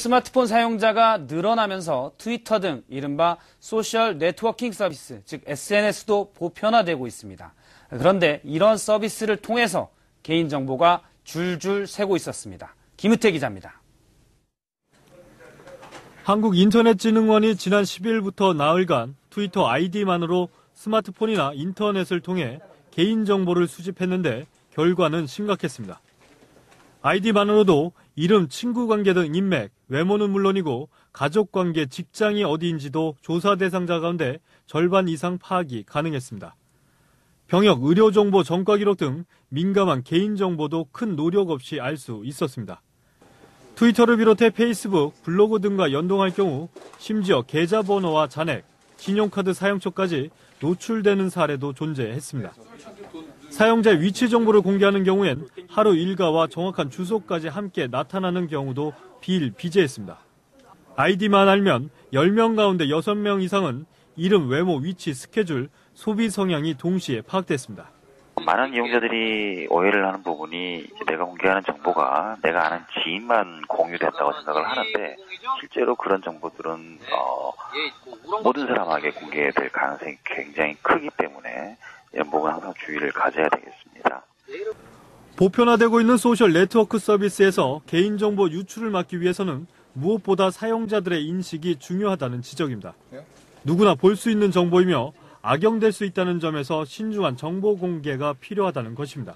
스마트폰 사용자가 늘어나면서 트위터 등 이른바 소셜 네트워킹 서비스, 즉 SNS도 보편화되고 있습니다. 그런데 이런 서비스를 통해서 개인정보가 줄줄 새고 있었습니다. 김우태 기자입니다. 한국인터넷진흥원이 지난 10일부터 나흘간 트위터 아이디만으로 스마트폰이나 인터넷을 통해 개인정보를 수집했는데 결과는 심각했습니다. 아이디만으로도 이름, 친구관계 등 인맥, 외모는 물론이고 가족관계, 직장이 어디인지도 조사 대상자 가운데 절반 이상 파악이 가능했습니다. 병역, 의료정보, 전과기록 등 민감한 개인정보도 큰 노력 없이 알 수 있었습니다. 트위터를 비롯해 페이스북, 블로그 등과 연동할 경우 심지어 계좌번호와 잔액, 신용카드 사용처까지 노출되는 사례도 존재했습니다. 사용자의 위치 정보를 공개하는 경우엔 하루 일과와 정확한 주소까지 함께 나타나는 경우도 비일비재했습니다. 아이디만 알면 10명 가운데 6명 이상은 이름, 외모, 위치, 스케줄, 소비 성향이 동시에 파악됐습니다. 많은 이용자들이 오해를 하는 부분이 내가 공개하는 정보가 내가 아는 지인만 공유된다고 생각을 하는데 실제로 그런 정보들은 모든 사람에게 공개될 가능성이 굉장히 크기 때문에 이런 부분은 항상 주의를 가져야 되겠습니다. 보편화되고 있는 소셜 네트워크 서비스에서 개인정보 유출을 막기 위해서는 무엇보다 사용자들의 인식이 중요하다는 지적입니다. 누구나 볼 수 있는 정보이며 악용될 수 있다는 점에서 신중한 정보 공개가 필요하다는 것입니다.